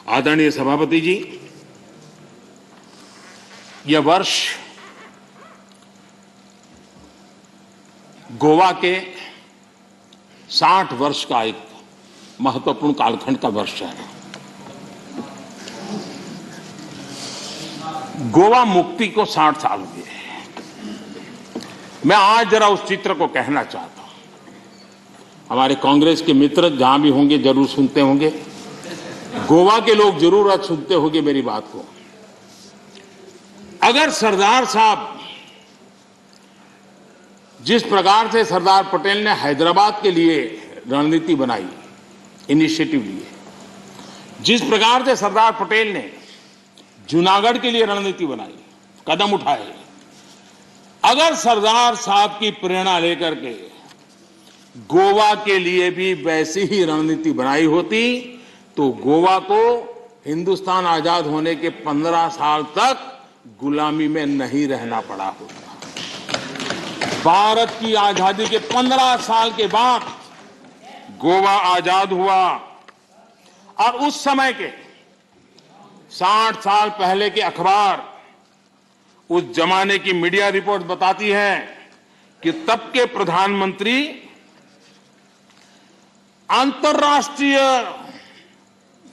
आदरणीय सभापति जी, यह वर्ष गोवा के 60 वर्ष का एक महत्वपूर्ण कालखंड का वर्ष है। गोवा मुक्ति को 60 साल हुए। मैं आज जरा उस चित्र को कहना चाहता हूं। हमारे कांग्रेस के मित्र जहां भी होंगे जरूर सुनते होंगे, गोवा के लोग जरूर आज सुनते होंगे मेरी बात को। अगर सरदार साहब जिस प्रकार से सरदार पटेल ने हैदराबाद के लिए रणनीति बनाई, इनिशिएटिव लिए, जिस प्रकार से सरदार पटेल ने जूनागढ़ के लिए रणनीति बनाई, कदम उठाए, अगर सरदार साहब की प्रेरणा लेकर के गोवा के लिए भी वैसी ही रणनीति बनाई होती तो गोवा को हिंदुस्तान आजाद होने के 15 साल तक गुलामी में नहीं रहना पड़ा होता। भारत की आजादी के 15 साल के बाद गोवा आजाद हुआ और उस समय के 60 साल पहले के अखबार, उस जमाने की मीडिया रिपोर्ट बताती है कि तब के प्रधानमंत्री अंतर्राष्ट्रीय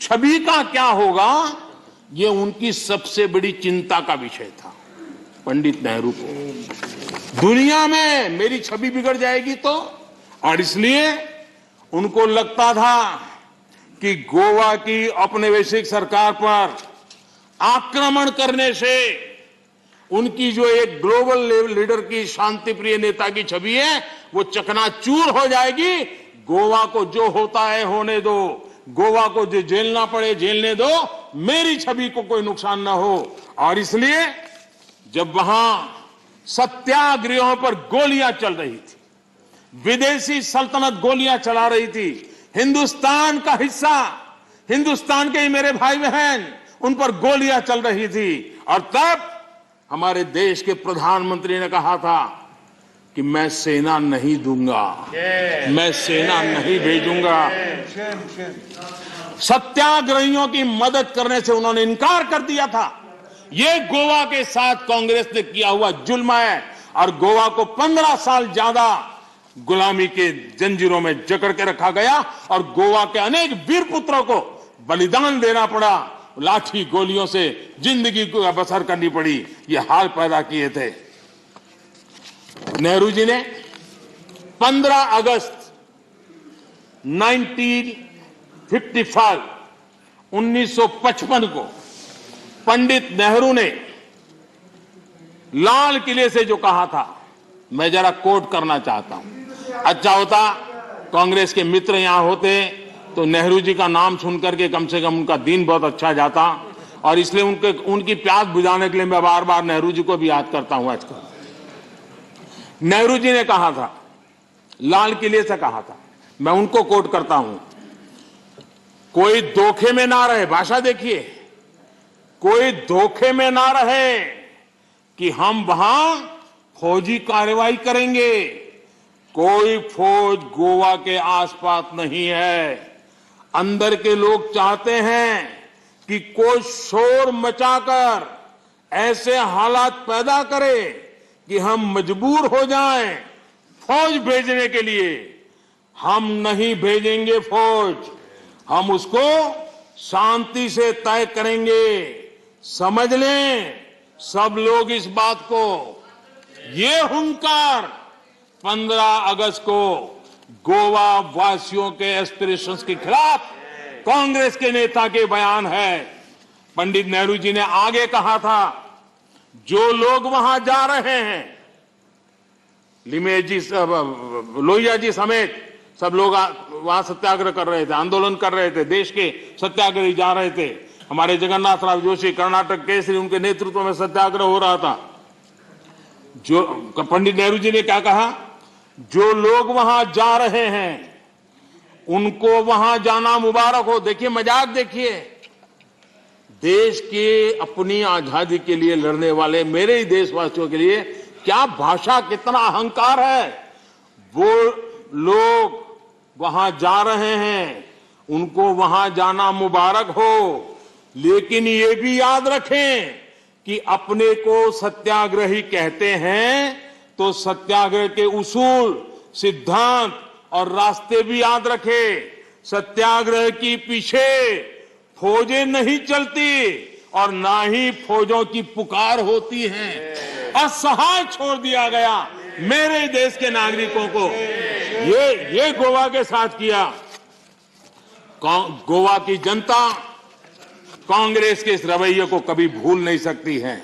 छवि का क्या होगा, ये उनकी सबसे बड़ी चिंता का विषय था। पंडित नेहरू को दुनिया में मेरी छवि बिगड़ जाएगी तो, और इसलिए उनको लगता था कि गोवा की औपनिवेशिक सरकार पर आक्रमण करने से उनकी जो एक ग्लोबल लीडर की शांति प्रिय नेता की छवि है वो चकनाचूर हो जाएगी। गोवा को जो होता है होने दो, गोवा को जो झेलना पड़े झेलने दो, मेरी छवि को कोई नुकसान ना हो। और इसलिए जब वहां सत्याग्रहों पर गोलियां चल रही थी, विदेशी सल्तनत गोलियां चला रही थी, हिंदुस्तान का हिस्सा, हिंदुस्तान के ही मेरे भाई बहन, उन पर गोलियां चल रही थी, और तब हमारे देश के प्रधानमंत्री ने कहा था कि मैं सेना नहीं दूंगा, मैं सेना नहीं भेजूंगा। सत्याग्रहियों की मदद करने से उन्होंने इनकार कर दिया था। यह गोवा के साथ कांग्रेस ने किया हुआ जुल्म है और गोवा को 15 साल ज्यादा गुलामी के जंजीरों में जकड़ के रखा गया और गोवा के अनेक वीर पुत्रों को बलिदान देना पड़ा, लाठी गोलियों से जिंदगी को बसर करनी पड़ी। ये हाल पैदा किए थे। नेहरू जी ने 15 अगस्त 1955 को पंडित नेहरू ने लाल किले से जो कहा था, मैं जरा कोट करना चाहता हूं। अच्छा होता कांग्रेस के मित्र यहां होते तो नेहरू जी का नाम सुनकर के कम से कम उनका दिन बहुत अच्छा जाता, और इसलिए उनकी प्यास बुझाने के लिए मैं बार बार नेहरू जी को भी याद करता हूं। आजकल नेहरू जी ने कहा था, लाल किले से कहा था, मैं उनको कोट करता हूं, कोई धोखे में ना रहे, भाषा देखिए, कोई धोखे में ना रहे कि हम वहां फौजी कार्रवाई करेंगे। कोई फौज गोवा के आसपास नहीं है। अंदर के लोग चाहते हैं कि कोई शोर मचाकर ऐसे हालात पैदा करे कि हम मजबूर हो जाएं फौज भेजने के लिए। हम नहीं भेजेंगे फौज, हम उसको शांति से तय करेंगे। समझ लें सब लोग इस बात को। ये हुंकार 15 अगस्त को गोवा वासियों के एस्पिरेशंस के खिलाफ कांग्रेस के नेता के बयान है। पंडित नेहरू जी ने आगे कहा था, जो लोग वहां जा रहे हैं, लिमेज जी, लोहिया जी समेत सब लोग वहां सत्याग्रह कर रहे थे, आंदोलन कर रहे थे, देश के सत्याग्रही जा रहे थे। हमारे जगन्नाथ राव जोशी, कर्नाटक केसरी, उनके नेतृत्व में सत्याग्रह हो रहा था। जो पंडित नेहरू जी ने क्या कहा, जो लोग वहां जा रहे हैं उनको वहां जाना मुबारक हो। देखिए मजाक, देखिए, देश के अपनी आजादी के लिए लड़ने वाले मेरे ही देशवासियों के लिए क्या भाषा, कितना अहंकार है। वो लोग वहां जा रहे हैं, उनको वहां जाना मुबारक हो। लेकिन ये भी याद रखें कि अपने को सत्याग्रही कहते हैं तो सत्याग्रह के उसूल, सिद्धांत और रास्ते भी याद रखें। सत्याग्रह की पीछे फौजें नहीं चलती और ना ही फौजों की पुकार होती है। असहाय छोड़ दिया गया मेरे देश के नागरिकों को। ये गोवा के साथ किया। गोवा की जनता कांग्रेस के इस रवैये को कभी भूल नहीं सकती है।